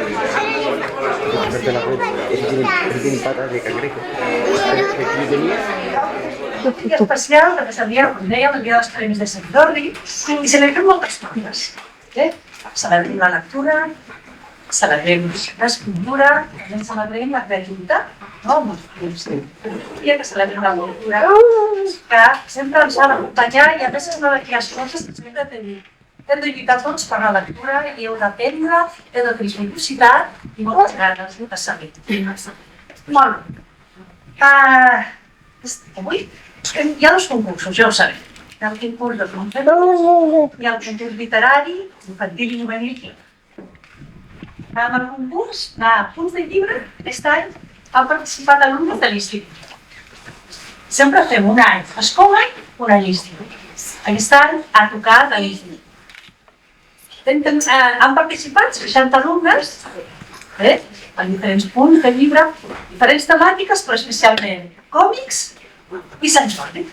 Aparte la red, tiene patas de cangrejo. Aquí tenía especial representaria, com dèiem, el dia dels Premis de Sant Jordi i celebrem moltes coses. Celebrem la lectura, celebrem l'escriptura, també celebrem la creativitat, i que celebrem la cultura, que sempre ens ha d'acompanyar i a més és una d'aquelles coses que sempre hem de lluitar tots per la lectura i heu d'aprendre, heu de tenir curiositat i moltes ganes de saber. Molt bé. Avui hi ha dos concursos, ja ho sabem. Hi ha el concurs de contes, hi ha el concurs literari, infantil i juvenil. En el concurs de punts de llibre, aquest any han participat alumnes de l'institut. Sempre fem un any escola i un any institut. Aquest any ha tocat a l'institut. Han participat 60 alumnes en diferents punts de llibre, diferents temàtiques, però especialment còmics i Sant Jordi.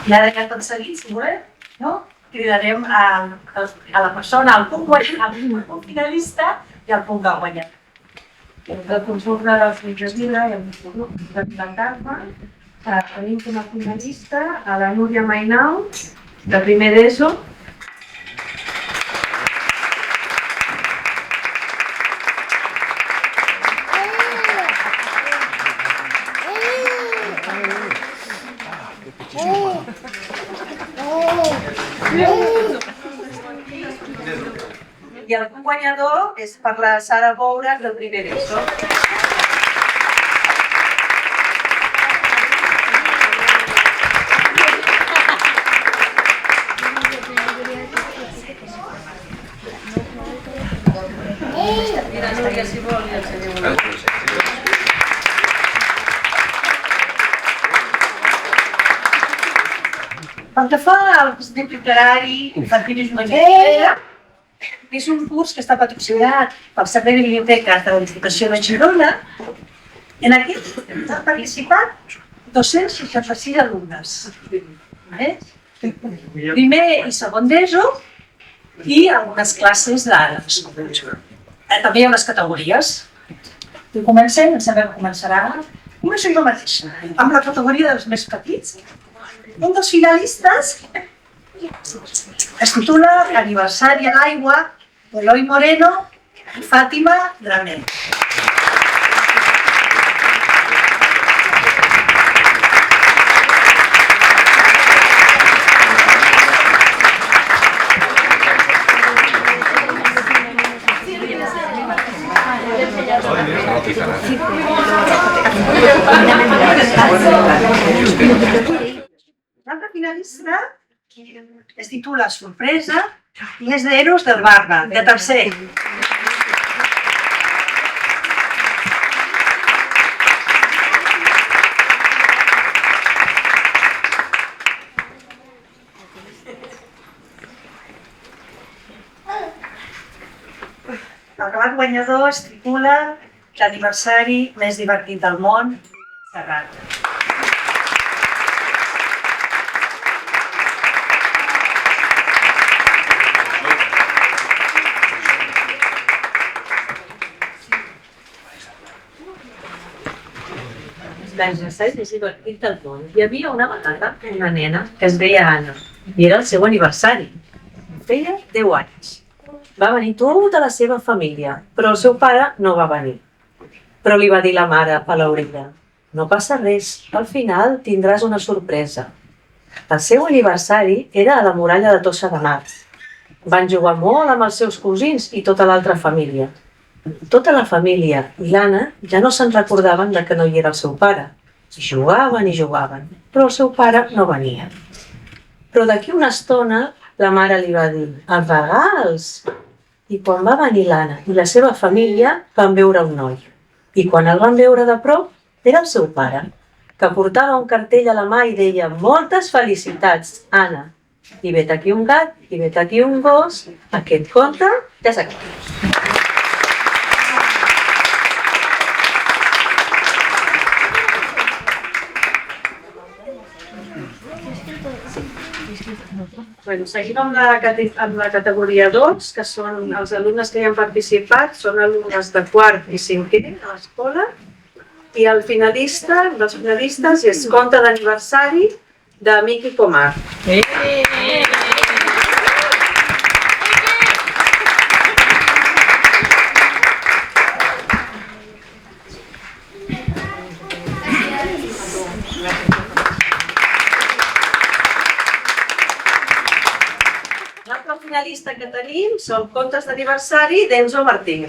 I ara ja tot seguit, si volem, cridarem a la persona, al punt finalista i al punt que ha guanyat. El concurs dels llibres llibre i el grup de plantar-me. Tenim com a finalista a la Núria Mainau, de primer d'ESO. I el punt guanyador és per la Sara Boures del primer d'ESO. Pel que fa al Institut Literari Infantil i Juvenil, és un curs que està patrocinat pel Servei de Biblioteques de la Diputació de Girona. En aquest han participat 266 alumnes. Primer i segon d'ESO i algunes classes d'ara. També hi ha unes categories. Comencem, em sembla que començarà. Començo jo mateixa, amb la categoria dels més petits. Un dels finalistes es titula Aniversari a l'aigua d'Eloi Moreno i Fàtima Dramet. L'altra finalista es titula Sorpresa i és d'Eros del Barba, de tercer. El relat guanyador es titula L'aniversari més divertit del món, Serrat. L'aniversari més divertit del món. Hi havia una vegada una nena que es deia Anna i era el seu aniversari. Feia 10 anys. Va venir tota la seva família, però el seu pare no va venir. Però li va dir la mare a l'orella: no passa res, al final tindràs una sorpresa. El seu aniversari era a la muralla de Tossa de Mar. Van jugar molt amb els seus cosins i tota l'altra família. Tota la família i l'Anna ja no se'n recordaven de que no hi era el seu pare. I jugaven, però el seu pare no venia. Però d'aquí una estona la mare li va dir: els regals! I quan va venir l'Anna i la seva família van veure un noi. I quan el van veure de prop, era el seu pare, que portava un cartell a la mà i deia: moltes felicitats, Anna! I vet aquí un gat, i vet aquí un gos, aquest conte ja s'ha acabat. Disculpa. Bueno, seguim amb la categoria 2, que són els alumnes que hi han participat, són alumnes de quart i cinquè a l'escola, i el finalista, dels finalistes, és conte d'aniversari de Miqui Pomar. L'altre finalista que tenim són contes d'aniversari d'Enzo Martín.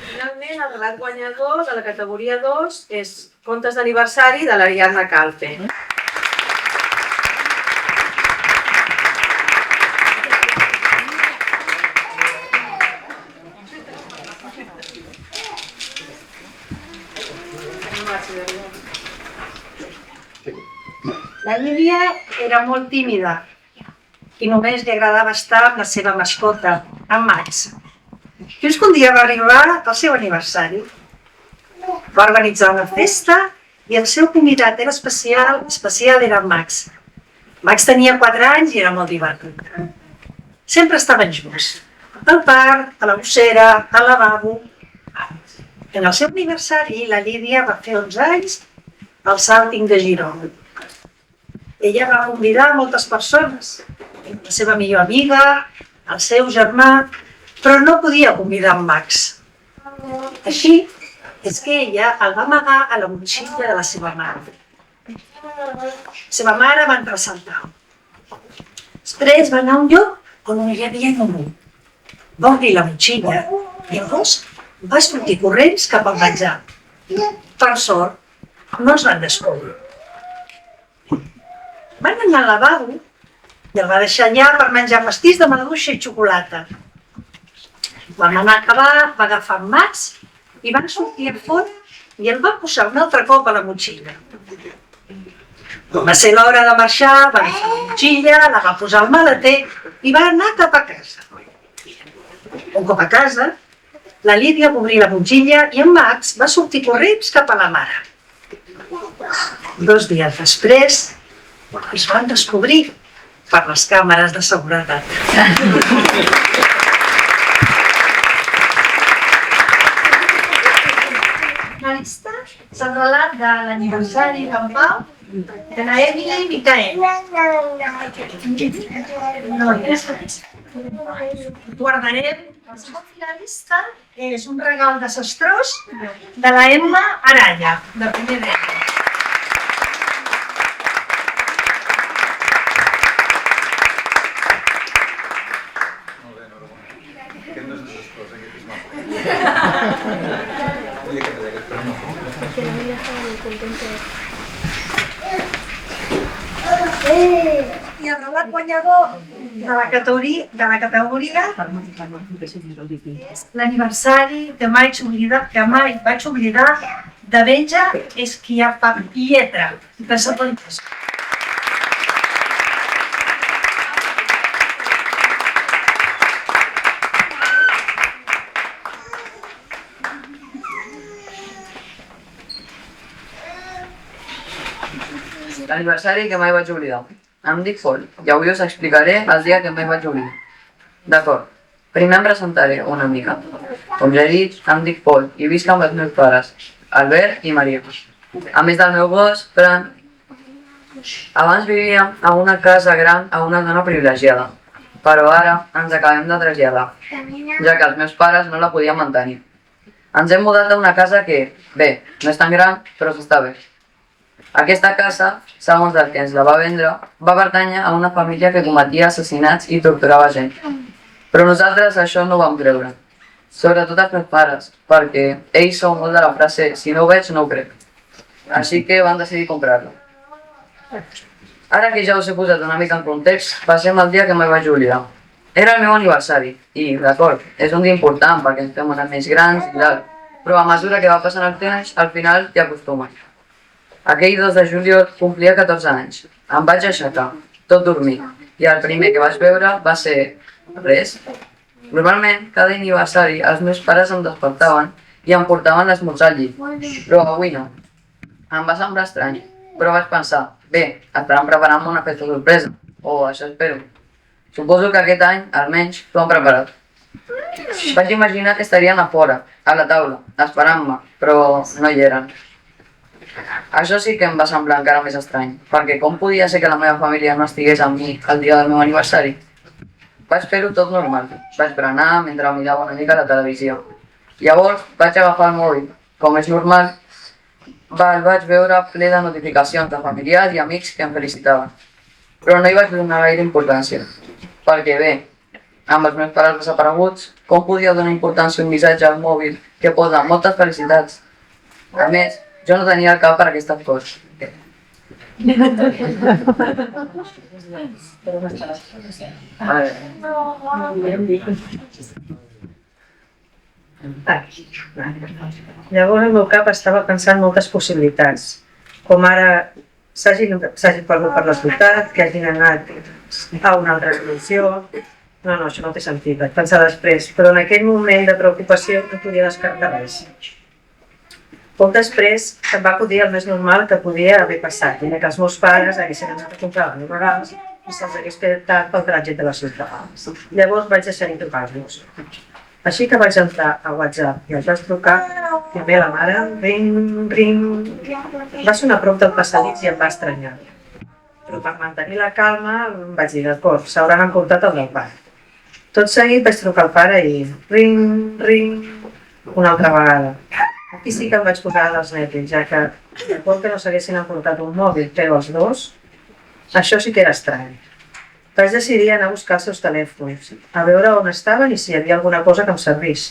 Finalment, el relat guanyador de la categoria 2 és contes d'aniversari de l'Ariadna Calpe. La Lídia era molt tímida i només li agradava estar amb la seva mascota, en Max. Fins que un dia va arribar el seu aniversari. Va organitzar una festa i el seu convidat era especial era en Max. Max tenia 4 anys i era molt divertit. Sempre estaven junts, al parc, a la bossera, al lavabo. En el seu aniversari, la Lídia va fer 11 anys al Sàlting de Girona. Ella va convidar moltes persones, la seva millor amiga, el seu germà, però no podia convidar en Max. Així és que ella el va amagar a la motxilla de la seva mare. La seva mare va entrar a saltar. Després va anar a un lloc on no hi havia ningú. Va obrir la motxilla i el gos va sortir corrents cap al menjar. Per sort, no es van descobrir. Van anar al lavabo i el va deixar allà per menjar pastís de maduixa i xocolata. Van anar a acabar, va agafar en Max i van sortir a fora i el va posar un altre cop a la motxilla. Quan va ser l'hora de marxar, va agafar la motxilla, la va posar al maleter i va anar cap a casa. Un cop a casa, la Lídia va obrir la motxilla i en Max va sortir corrents cap a la mare. 2 dies després, es van descobrir per les càmeres de seguretat. Finalista és el relat de l'aniversari d'en Pau de la Emily i Micael. Guardarem el segon finalista, és un regal desastrós de la Emma Araya, de primer d'ESO. I el relat guanyador de la categoria és l'aniversari que mai vaig oblidar de Benja Schiappapiedra, de Sapontes. L'aniversari que mai vaig oblidar. Em dic Pol i avui us explicaré el dia que mai vaig oblidar. D'acord, primer em presentaré una mica. Com ja he dit, em dic Pol i visc amb els meus pares, Albert i Maria. A més del meu gos, Fran. Abans vivíem a una casa gran a una zona privilegiada, però ara ens acabem de traslladar, ja que els meus pares no la podien mantenir. Ens hem mudat a una casa que, bé, no és tan gran, però s'està bé. Aquesta casa, segons el que ens la va vendre, va pertànyer a una família que cometia assassinats i torturava gent. Però nosaltres això no ho vam creure. Sobretot els meus pares, perquè ells són molt de la frase «si no ho veig, no ho crec». Així que van decidir comprar-lo. Ara que ja us he posat una mica en context, passem al dia que mai vaig oblidar. Era el meu aniversari i, d'acord, és un dia important perquè ens fem anar més grans i tal, però a mesura que va passant el temps, al final t'hi acostumes. Aquell 2 de juliol complia 14 anys. Em vaig aixecar, tot dormit, i el primer que vaig veure va ser res. Normalment, cada aniversari, els meus pares em despertaven i em portaven l'esmorzar al llit, però avui no. Em va semblar estrany, però vaig pensar, bé, estaran preparant-me una festa sorpresa, o això espero. Suposo que aquest any, almenys, t'ho han preparat. Vaig imaginar que estarien a fora, a la taula, esperant-me, però no hi eren. Això sí que em va semblar encara més estrany, perquè com podia ser que la meva família no estigués amb mi el dia del meu aniversari? Vaig fer-ho tot normal. Vaig berenar mentre mirava una mica la televisió. Llavors vaig agafar el mòbil. Com és normal, el vaig veure ple de notificacions de familiars i amics que em felicitaven. Però no hi vaig donar gaire importància. Perquè bé, amb els meus pares desapareguts, com podia donar importància a un missatge al mòbil que posa moltes felicitats? A més, jo no tenia el cap per aquestes coses. Llavors el meu cap estava pensant moltes possibilitats, com ara s'hagin perdut per la ciutat, que hagin anat a una altra dimensió. No, això no té sentit, vaig pensar després, però en aquell moment de preocupació no podia descartar res. Poc després em va acudir el més normal que podia haver passat, que els meus pares haguessin anat a comprar els meus regals i se'ls hagués quedat pel trànsit de la ciutat. Llavors vaig deixar-hi trucar-los. Així que vaig entrar a WhatsApp i els vaig trucar, també a la mare, ring, ring. Va sonar a prop del passadís i em va estranyar. Però per mantenir la calma em vaig dir, d'acord, s'hauran emportat el meu pare. Tot seguit vaig trucar al pare i ring, ring, una altra vegada. Aquí sí que em vaig posar dels nervis, ja que por que no s'haguessin emportat un mòbil, però els dos, això sí que era estrany. Vaig decidir anar a buscar els seus telèfons, a veure on estaven i si hi havia alguna cosa que em servís.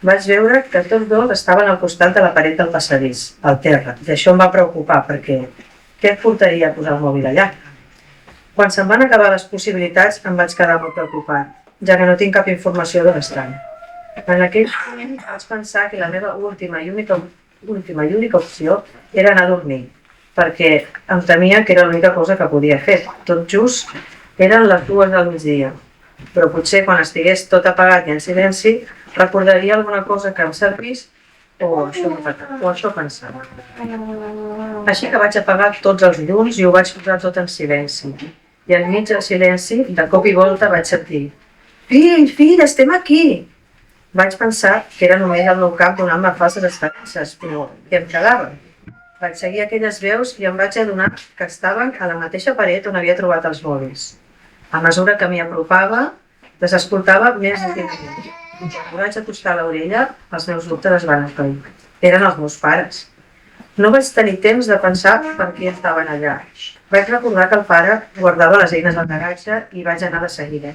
Vaig veure que tots dos estaven al costat de la paret del passadís, al terra, i això em va preocupar perquè què et portaria a posar el mòbil allà? Quan se'm van acabar les possibilitats em vaig quedar molt preocupat, ja que no tinc cap informació d'on estan. En aquell moment vaig pensar que la meva última i única opció era anar a dormir, perquè em temia que era l'única cosa que podia fer. Tot just eren les 2 del migdia, però potser quan estigués tot apagat i en silenci recordaria alguna cosa que em servís o això pensava. Així que vaig apagar tots els llums i ho vaig posar tot en silenci. I enmig del silenci, de cop i volta vaig sentir fill, estem aquí! Vaig pensar que era només el meu cap donant-me falses esperances, però què em quedava? Vaig seguir aquelles veus i em vaig adonar que estaven a la mateixa paret on havia trobat els mòbils. A mesura que m'hi apropava, les escoltava més atentament. Quan vaig acostar l'orella, els meus dubtes es van aclarir. Eren els meus pares. No vaig tenir temps de pensar per què estaven allà. Vaig recordar que el pare guardava les eines al garatge i vaig anar de seguida.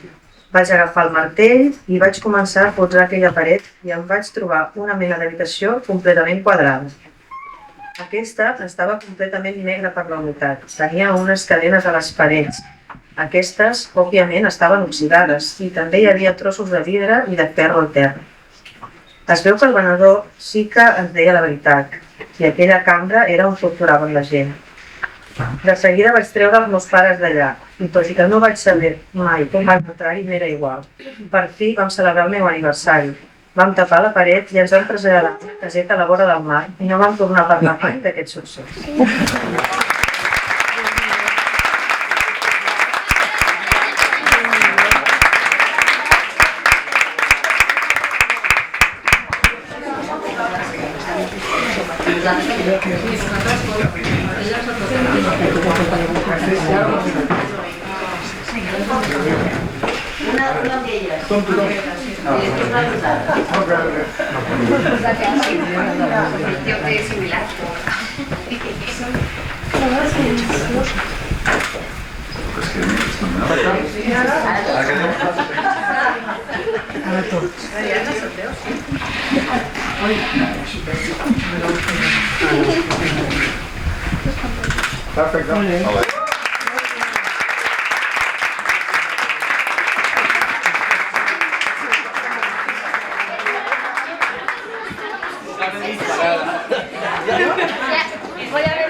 Vaig agafar el martell i vaig començar a posar aquella paret i em vaig trobar una mena d'habitació completament quadrada. Aquesta estava completament negra per la humitat. Tenia unes cadenes a les parets. Aquestes, òbviament, estaven oxidades i també hi havia trossos de vidre i de ferro al terra. Es veu que el venedor sí que ens deia la veritat i aquella cambra era on torturaven la gent. De seguida vaig treure els meus pares d'allà i tot i que no vaig saber mai com van entrar-hi m'era igual. Per fi vam celebrar el meu aniversari. Vam tapar la paret i ens vam traslladar a una caseta a la vora del mar i no vam tornar a parlar mai d'aquest succés. Voy a ver.